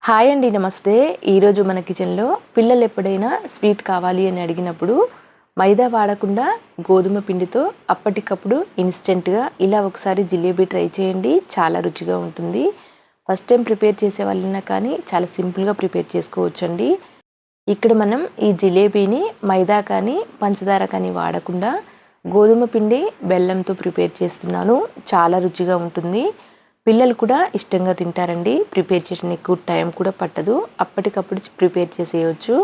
Hi అండి, నమస్తే. ఈరోజు మన కిచెన్లో పిల్లలు ఎప్పుడైనా స్వీట్ కావాలి అని అడిగినప్పుడు మైదా వాడకుండా గోధుమ పిండితో అప్పటికప్పుడు ఇన్స్టెంట్గా ఇలా ఒకసారి జిలేబీ ట్రై చేయండి. చాలా రుచిగా ఉంటుంది. ఫస్ట్ టైం ప్రిపేర్ చేసే వాళ్ళైనా కానీ చాలా సింపుల్గా ప్రిపేర్ చేసుకోవచ్చండి. ఇక్కడ మనం ఈ జిలేబీని మైదా కానీ పంచదార కానీ వాడకుండా గోధుమ పిండి బెల్లంతో ప్రిపేర్ చేస్తున్నాను. చాలా రుచిగా ఉంటుంది. పిల్లలు కూడా ఇష్టంగా తింటారండి. ప్రిపేర్ చేసిన ఎక్కువ టైం కూడా పట్టదు. అప్పటికప్పుడు ప్రిపేర్ చేసేయచ్చు.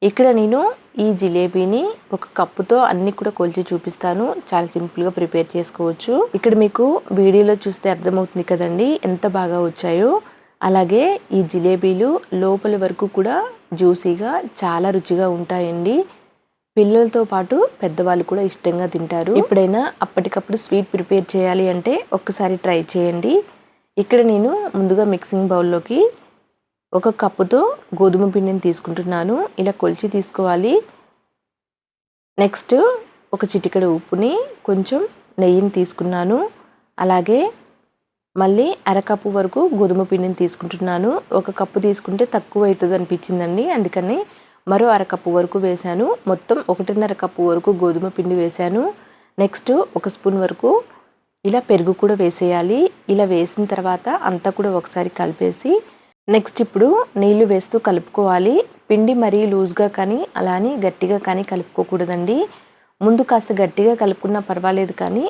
ఇక్కడ నేను ఈ జిలేబీని ఒక కప్పుతో అన్నీ కూడా కొలిచి చూపిస్తాను. చాలా సింపుల్గా ప్రిపేర్ చేసుకోవచ్చు. ఇక్కడ మీకు వీడియోలో చూస్తే అర్థమవుతుంది కదండి ఎంత బాగా వచ్చాయో. అలాగే ఈ జిలేబీలు లోపల వరకు కూడా జ్యూసీగా చాలా రుచిగా ఉంటాయండి. పిల్లలతో పాటు పెద్దవాళ్ళు కూడా ఇష్టంగా తింటారు. ఎప్పుడైనా అప్పటికప్పుడు స్వీట్ ప్రిపేర్ చేయాలి అంటే ఒక్కసారి ట్రై చేయండి. ఇక్కడ నేను ముందుగా మిక్సింగ్ బౌల్లోకి ఒక కప్పుతో గోధుమ పిండిని తీసుకుంటున్నాను. ఇలా కొలిచి తీసుకోవాలి. నెక్స్ట్ ఒక చిటికెడు ఉప్పుని, కొంచెం నెయ్యిని తీసుకున్నాను. అలాగే మళ్ళీ అరకప్పు వరకు గోధుమ పిండిని తీసుకుంటున్నాను. ఒక కప్పు తీసుకుంటే తక్కువ అవుతుంది అనిపించిందండి, అందుకని మరో అరకప్పు వరకు వేశాను. మొత్తం 1.5 కప్పు వరకు గోధుమ పిండి వేశాను. నెక్స్ట్ ఒక స్పూన్ వరకు ఇలా పెరుగు కూడా వేసేయాలి. ఇలా వేసిన తర్వాత అంతా కూడా ఒకసారి కలిపేసి నెక్స్ట్ ఇప్పుడు నీళ్లు వేస్తూ కలుపుకోవాలి. పిండి మరీ లూజ్గా కానీ అలానే గట్టిగా కానీ కలుపుకోకూడదండి. ముందు కాస్త గట్టిగా కలుపుకున్నా పర్వాలేదు, కానీ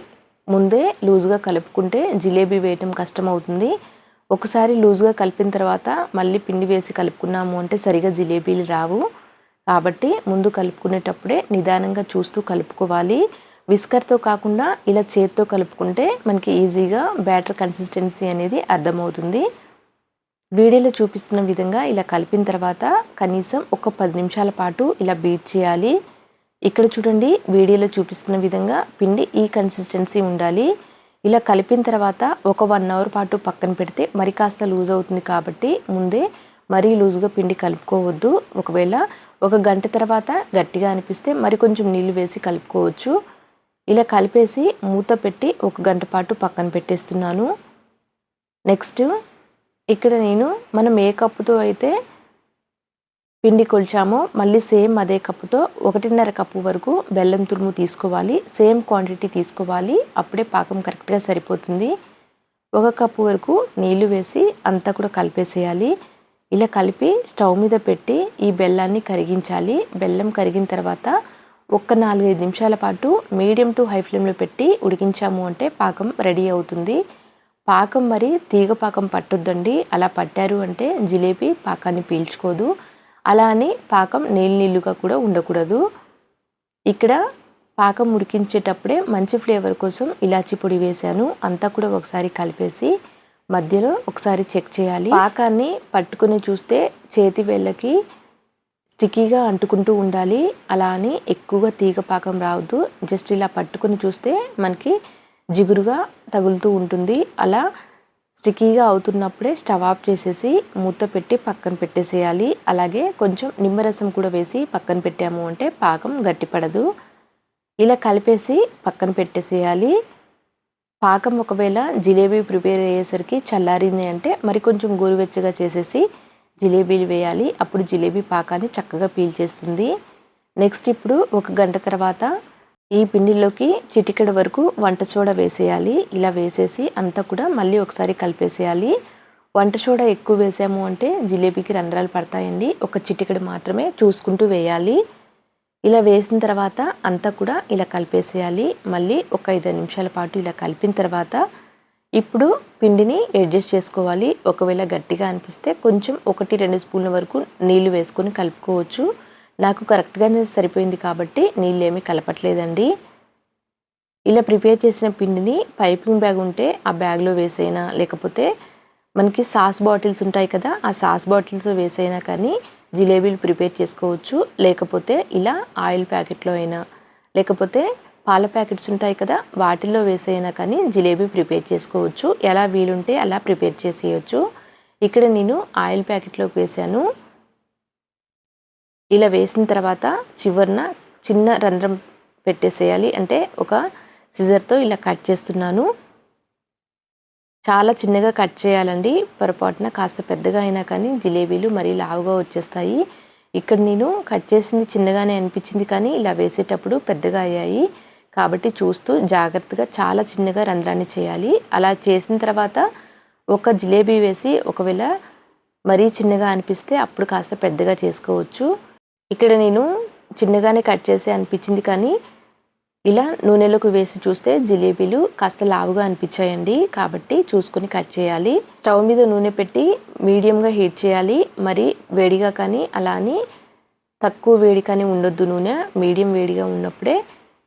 ముందే లూజ్గా కలుపుకుంటే జిలేబీ వేయటం కష్టం అవుతుంది. ఒకసారి లూజ్గా కలిపిన తర్వాత మళ్ళీ పిండి వేసి కలుపుకున్నాము అంటే సరిగా జిలేబీలు రావు. కాబట్టి ముందు కలుపుకునేటప్పుడే నిదానంగా చూస్తూ కలుపుకోవాలి. విస్కర్తో కాకుండా ఇలా చేత్తో కలుపుకుంటే మనకి ఈజీగా బ్యాటర్ కన్సిస్టెన్సీ అనేది అర్థమవుతుంది. వీడియోలో చూపిస్తున్న విధంగా ఇలా కలిపిన తర్వాత కనీసం ఒక 10 నిమిషాల పాటు ఇలా బీట్ చేయాలి. ఇక్కడ చూడండి, వీడియోలో చూపిస్తున్న విధంగా పిండి ఈ కన్సిస్టెన్సీ ఉండాలి. ఇలా కలిపిన తర్వాత ఒక 1 అవర్ పాటు పక్కన పెడితే మరి కాస్త లూజ్ అవుతుంది. కాబట్టి ముందే మరీ లూజ్గా పిండి కలుపుకోవద్దు. ఒకవేళ ఒక గంట తర్వాత గట్టిగా అనిపిస్తే మరి కొంచెం నీళ్లు వేసి కలుపుకోవచ్చు. ఇలా కలిపేసి మూత పెట్టి ఒక గంట పాటు పక్కన పెట్టేస్తున్నాను. నెక్స్ట్ ఇక్కడ నేను మనం ఏ కప్పుతో అయితే పిండి కొలిచామో మళ్ళీ సేమ్ అదే కప్పుతో 1.5 కప్పు వరకు బెల్లం తురుము తీసుకోవాలి. సేమ్ క్వాంటిటీ తీసుకోవాలి, అప్పుడే పాకం కరెక్ట్గా సరిపోతుంది. 1 కప్పు వరకు నీళ్లు వేసి అంతా కూడా కలిపేసేయాలి. ఇలా కలిపి స్టవ్ మీద పెట్టి ఈ బెల్లాన్ని కరిగించాలి. బెల్లం కరిగిన తర్వాత ఒక 4-5 నిమిషాల పాటు మీడియం టు హై ఫ్లేమ్లో పెట్టి ఉడికించాము అంటే పాకం రెడీ అవుతుంది. పాకం మరి తీగ పాకం పట్టొద్దండి. అలా పట్టారు అంటే జిలేబీ పాకాన్ని పీల్చుకోదు. అలా అని పాకం నీళ్ళుగా కూడా ఉండకూడదు. ఇక్కడ పాకం ఉడికించేటప్పుడే మంచి ఫ్లేవర్ కోసం ఇలాచీ పొడి వేశాను. అంతా కూడా ఒకసారి కలిపేసి మధ్యలో ఒకసారి చెక్ చేయాలి. పాకాన్ని పట్టుకుని చూస్తే చేతి వేళ్ళకి స్టిక్కీగా అంటుకుంటూ ఉండాలి. అలా అని ఎక్కువగా తీగ పాకం రావద్దు. జస్ట్ ఇలా పట్టుకుని చూస్తే మనకి జిగురుగా తగులుతూ ఉంటుంది. అలా స్టిక్కీగా అవుతున్నప్పుడే స్టవ్ ఆఫ్ చేసేసి మూత పెట్టి పక్కన పెట్టేసేయాలి. అలాగే కొంచెం నిమ్మరసం కూడా వేసి పక్కన పెట్టాము అంటే పాకం గట్టిపడదు. ఇలా కలిపేసి పక్కన పెట్టేసేయాలి. పాకం ఒకవేళ జిలేబీ ప్రిపేర్ అయ్యేసరికి చల్లారింది అంటే మరి కొంచెం గోరువెచ్చగా చేసేసి జిలేబీలు వేయాలి. అప్పుడు జిలేబీ పాకాన్ని చక్కగా పీల్చేస్తుంది. నెక్స్ట్ ఇప్పుడు ఒక గంట తర్వాత ఈ పిండిలోకి చిటికెడు వరకు వంట సోడా వేసేయాలి. ఇలా వేసేసి అంతా కూడా మళ్ళీ ఒకసారి కలిపేసేయాలి. వంట సోడా ఎక్కువ వేసాము అంటే జిలేబీకి రంధ్రాలు పడతాయండి. ఒక చిటికెడు మాత్రమే చూసుకుంటూ వేయాలి. ఇలా వేసిన తర్వాత అంతా కూడా ఇలా కలిపేసేయాలి. మళ్ళీ ఒక 5 నిమిషాల పాటు ఇలా కలిపిన తర్వాత ఇప్పుడు పిండిని అడ్జస్ట్ చేసుకోవాలి. ఒకవేళ గట్టిగా అనిపిస్తే కొంచెం 1-2 స్పూన్ల వరకు నీళ్లు వేసుకొని కలుపుకోవచ్చు. నాకు కరెక్ట్గానే సరిపోయింది కాబట్టి నీళ్ళేమీ కలపట్లేదండి. ఇలా ప్రిపేర్ చేసిన పిండిని పైపింగ్ బ్యాగ్ ఉంటే ఆ బ్యాగ్లో వేసైనా, లేకపోతే మనకి సాస్ బాటిల్స్ ఉంటాయి కదా, ఆ సాస్ బాటిల్స్ వేసైనా కానీ జిలేబీలు ప్రిపేర్ చేసుకోవచ్చు. లేకపోతే ఇలా ఆయిల్ ప్యాకెట్లో అయినా, లేకపోతే పాల ప్యాకెట్స్ ఉంటాయి కదా, వాటిల్లో వేసైనా కానీ జిలేబీ ప్రిపేర్ చేసుకోవచ్చు. ఎలా వీలుంటే అలా ప్రిపేర్ చేసేయచ్చు. ఇక్కడ నేను ఆయిల్ ప్యాకెట్లోకి వేసాను. ఇలా వేసిన తర్వాత చివరన చిన్న రంధ్రం పెట్టేసేయాలి. అంటే ఒక సిజర్తో ఇలా కట్ చేస్తున్నాను. చాలా చిన్నగా కట్ చేయాలండి. పొరపాటున కాస్త పెద్దగా అయినా కానీ జిలేబీలు మరీ లావుగా వచ్చేస్తాయి. ఇక్కడ నేను కట్ చేసింది చిన్నగానే అనిపించింది కానీ ఇలా వేసేటప్పుడు పెద్దగా అయ్యాయి. కాబట్టి చూస్తూ జాగ్రత్తగా చాలా చిన్నగా రంధ్రాన్ని చేయాలి. అలా చేసిన తర్వాత ఒక జిలేబీ వేసి ఒకవేళ మరీ చిన్నగా అనిపిస్తే అప్పుడు కాస్త పెద్దగా చేసుకోవచ్చు. ఇక్కడ నేను చిన్నగానే కట్ చేసి అనిపించింది కానీ ఇలా నూనెలోకి వేసి చూస్తే జిలేబీలు కాస్త లావుగా అనిపించాయండి. కాబట్టి చూసుకొని కట్ చేయాలి. స్టవ్ మీద నూనె పెట్టి మీడియంగా హీట్ చేయాలి. మరి వేడిగా కానీ అలా అని తక్కువ వేడి కానీ ఉండొద్దు. నూనె మీడియం వేడిగా ఉన్నప్పుడే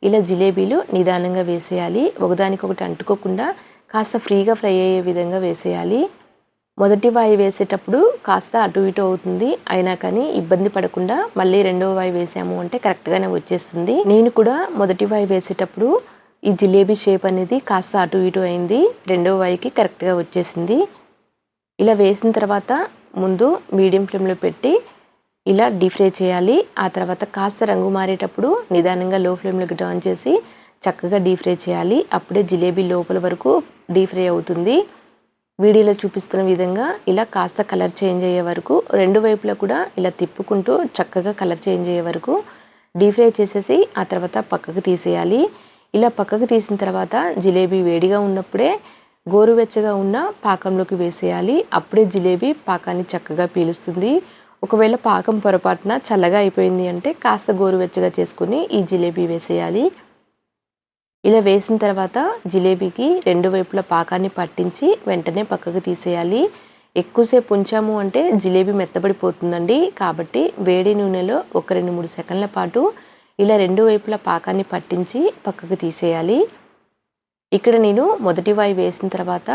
ఇలా జిలేబీలు నిదానంగా వేసేయాలి. ఒకదానికొకటి అంటుకోకుండా కాస్త ఫ్రీగా ఫ్రై అయ్యే విధంగా వేసేయాలి. మొదటి వాయి వేసేటప్పుడు కాస్త అటు ఇటు అవుతుంది. అయినా కానీ ఇబ్బంది పడకుండా మళ్ళీ రెండవ వాయి వేసాము అంటే కరెక్ట్గానే వచ్చేస్తుంది. నేను కూడా మొదటి వాయి వేసేటప్పుడు ఈ జిలేబీ షేప్ అనేది కాస్త అటు ఇటు అయింది. రెండవ వాయికి కరెక్ట్గా వచ్చేసింది. ఇలా వేసిన తర్వాత ముందు మీడియం ఫ్లేమ్లో పెట్టి ఇలా డీప్ ఫ్రై చేయాలి. ఆ తర్వాత కాస్త రంగు మారేటప్పుడు నిదానంగా లో ఫ్లేమ్లోకి టర్న్ చేసి చక్కగా డీప్ ఫ్రై చేయాలి. అప్పుడే జిలేబీ లోపల వరకు డీప్ ఫ్రై అవుతుంది. వీడియోలో చూపిస్తున్న విధంగా ఇలా కాస్త కలర్ చేంజ్ అయ్యే వరకు రెండు వైపులా కూడా ఇలా తిప్పుకుంటూ చక్కగా కలర్ చేంజ్ అయ్యే వరకు డీప్ ఫ్రై చేసేసి ఆ తర్వాత పక్కకు తీసేయాలి. ఇలా పక్కకు తీసిన తర్వాత జిలేబీ వేడిగా ఉన్నప్పుడే గోరువెచ్చగా ఉన్న పాకంలోకి వేసేయాలి. అప్పుడే జిలేబీ పాకాన్ని చక్కగా పీలుస్తుంది. ఒకవేళ పాకం పొరపాటున చల్లగా అయిపోయింది అంటే కాస్త గోరువెచ్చగా చేసుకుని ఈ జిలేబీ వేసేయాలి. ఇలా వేసిన తర్వాత జిలేబీకి రెండు వైపుల పాకాన్ని పట్టించి వెంటనే పక్కకు తీసేయాలి. ఎక్కువసేపు ఉంచాము అంటే జిలేబీ మెత్తబడిపోతుందండి. కాబట్టి వేడి నూనెలో ఒక 2-3 సెకండ్ల పాటు ఇలా రెండు వైపుల పాకాన్ని పట్టించి పక్కకు తీసేయాలి. ఇక్కడ నేను మొదటి వాయి వేసిన తర్వాత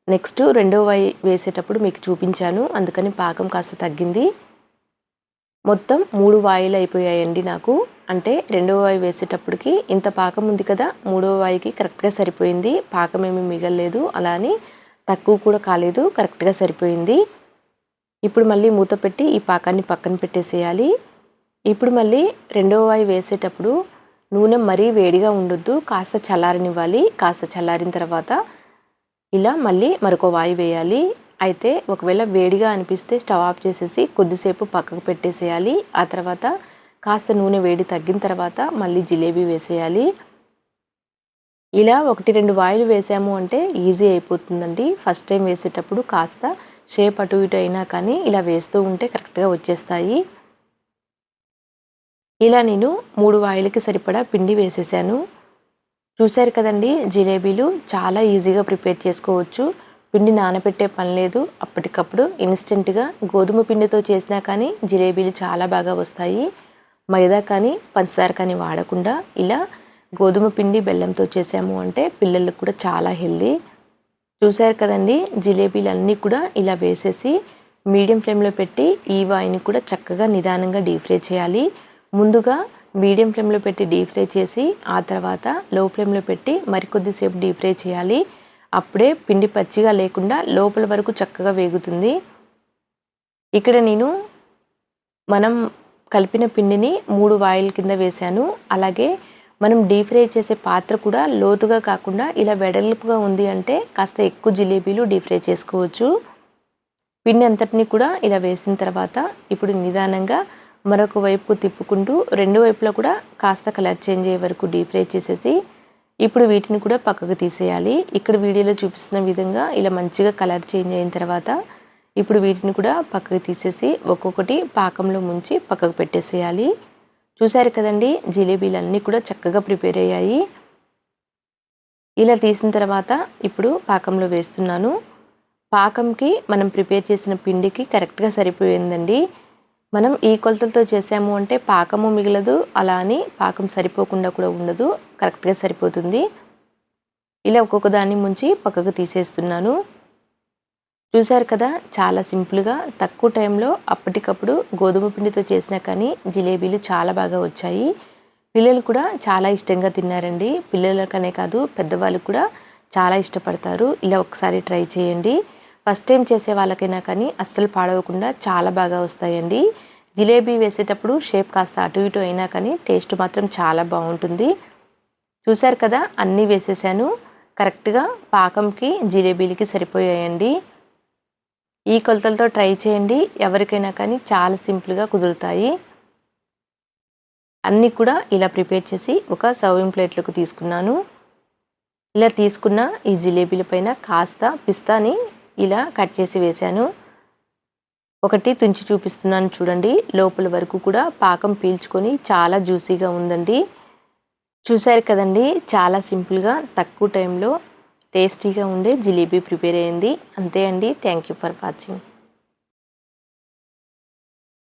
నెక్స్ట్ రెండో వాయి వేసేటప్పుడు మీకు చూపించాను. అందుకని పాకం కాస్త తగ్గింది. మొత్తం 3 వాయిలు అయిపోయాయండి నాకు. అంటే రెండవ వాయి వేసేటప్పటికి ఇంత పాకం ఉంది కదా, మూడవ వాయికి కరెక్ట్గా సరిపోయింది. పాకం ఏమీ మిగలలేదు, అలా అని తక్కువ కూడా కాలేదు, కరెక్ట్గా సరిపోయింది. ఇప్పుడు మళ్ళీ మూత పెట్టి ఈ పాకాన్ని పక్కన పెట్టేసేయాలి. ఇప్పుడు మళ్ళీ రెండవ వాయి వేసేటప్పుడు నూనె మరీ వేడిగా ఉండొద్దు, కాస్త చల్లారనివ్వాలి. కాస్త చల్లారిన తర్వాత ఇలా మళ్ళీ మరొక వాయి వేయాలి. అయితే ఒకవేళ వేడిగా అనిపిస్తే స్టవ్ ఆఫ్ చేసేసి కొద్దిసేపు పక్కకు పెట్టేసేయాలి. ఆ తర్వాత కాస్త నూనె వేడి తగ్గిన తర్వాత మళ్ళీ జిలేబీ వేసేయాలి. ఇలా 1-2 వాయిలు వేసాము అంటే ఈజీ అయిపోతుందండి. ఫస్ట్ టైం వేసేటప్పుడు కాస్త షేప్ అటు ఇటు అయినా కానీ ఇలా వేస్తూ ఉంటే కరెక్ట్గా వచ్చేస్తాయి. ఇలా నేను 3 వాయిలకి సరిపడా పిండి వేసేసాను. చూశారు కదండి, జిలేబీలు చాలా ఈజీగా ప్రిపేర్ చేసుకోవచ్చు. పిండి నానబెట్టే పని లేదు. అప్పటికప్పుడు ఇన్స్టెంట్గా గోధుమ పిండితో చేసినా కానీ జిలేబీలు చాలా బాగా వస్తాయి. మైదా కానీ పంచదార కానీ వాడకుండా ఇలా గోధుమ పిండి బెల్లంతో చేసాము అంటే పిల్లలకు కూడా చాలా హెల్దీ. చూశారు కదండి, జిలేబీలు అన్నీ కూడా ఇలా వేసేసి మీడియం ఫ్లేమ్లో పెట్టి ఈ వాయిని కూడా చక్కగా నిదానంగా డీప్ ఫ్రై చేయాలి. ముందుగా మీడియం ఫ్లేమ్లో పెట్టి డీప్ ఫ్రై చేసి ఆ తర్వాత లో ఫ్లేమ్లో పెట్టి మరికొద్దిసేపు డీప్ ఫ్రై చేయాలి. అప్పుడే పిండి పచ్చిగా లేకుండా లోపల వరకు చక్కగా వేగుతుంది. ఇక్కడ నేను మనం కలిపిన పిండిని 3 వాయిల కింద వేశాను. అలాగే మనం డీప్ ఫ్రై చేసే పాత్ర కూడా లోతుగా కాకుండా ఇలా వెడల్పుగా ఉంది అంటే కాస్త ఎక్కువ జిలేబీలు డీప్ ఫ్రై చేసుకోవచ్చు. పిండి అంతటిని కూడా ఇలా వేసిన తర్వాత ఇప్పుడు నిదానంగా మరొక వైపు తిప్పుకుంటూ రెండు వైపులా కూడా కాస్త కలర్ చేంజ్ అయ్యే వరకు డీప్ ఫ్రై చేసేసి ఇప్పుడు వీటిని కూడా పక్కకు తీసేయాలి. ఇక్కడ వీడియోలో చూపిస్తున్న విధంగా ఇలా మంచిగా కలర్ చేంజ్ అయిన తర్వాత ఇప్పుడు వీటిని కూడా పక్కకు తీసేసి ఒక్కొక్కటి పాకంలో ముంచి పక్కకు పెట్టేసేయాలి. చూశారు కదండి, జిలేబీలు అన్నీ కూడా చక్కగా ప్రిపేర్ అయ్యాయి. ఇలా తీసిన తర్వాత ఇప్పుడు పాకంలో వేస్తున్నాను. పాకంకి మనం ప్రిపేర్ చేసిన పిండికి కరెక్ట్గా సరిపోయిందండి. మనం ఈ కొలతలతో చేసాము అంటే పాకము మిగలదు, అలా అని పాకం సరిపోకుండా కూడా ఉండదు, కరెక్ట్గా సరిపోతుంది. ఇలా ఒక్కొక్క దాన్ని ముంచి పక్కకు తీసేస్తున్నాను. చూశారు కదా, చాలా సింపుల్గా తక్కువ టైంలో అప్పటికప్పుడు గోధుమ పిండితో చేసినా కానీ జిలేబీలు చాలా బాగా వచ్చాయి. పిల్లలు కూడా చాలా ఇష్టంగా తిన్నారండి. పిల్లలకనే కాదు పెద్దవాళ్ళు కూడా చాలా ఇష్టపడతారు. ఇలా ఒకసారి ట్రై చేయండి. ఫస్ట్ టైం చేసే వాళ్ళకైనా కానీ అస్సలు పాడవకుండా చాలా బాగా వస్తాయండి. జిలేబీ వేసేటప్పుడు షేప్ కాస్త అటు ఇటు అయినా కానీ టేస్ట్ మాత్రం చాలా బాగుంటుంది. చూశారు కదా, అన్నీ వేసేసాను. కరెక్ట్గా పాకంకి జిలేబీలకి సరిపోయాయండి. ఈ కొలతలతో ట్రై చేయండి, ఎవరికైనా కానీ చాలా సింపుల్గా కుదురుతాయి. అన్నీ కూడా ఇలా ప్రిపేర్ చేసి ఒక సర్వింగ్ ప్లేట్లోకి తీసుకున్నాను. ఇలా తీసుకున్న ఈ జిలేబీల పైన కాస్త పిస్తాని ఇలా కట్ చేసి వేశాను. ఒకటి తుంచి చూపిస్తున్నాను చూడండి, లోపల వరకు కూడా పాకం పీల్చుకొని చాలా జ్యూసీగా ఉందండి. చూశారు కదండి, చాలా సింపుల్గా తక్కువ టైంలో టేస్టీగా ఉండే జిలేబీ ప్రిపేర్ అయ్యింది. అంతే అండి. Thank you for watching.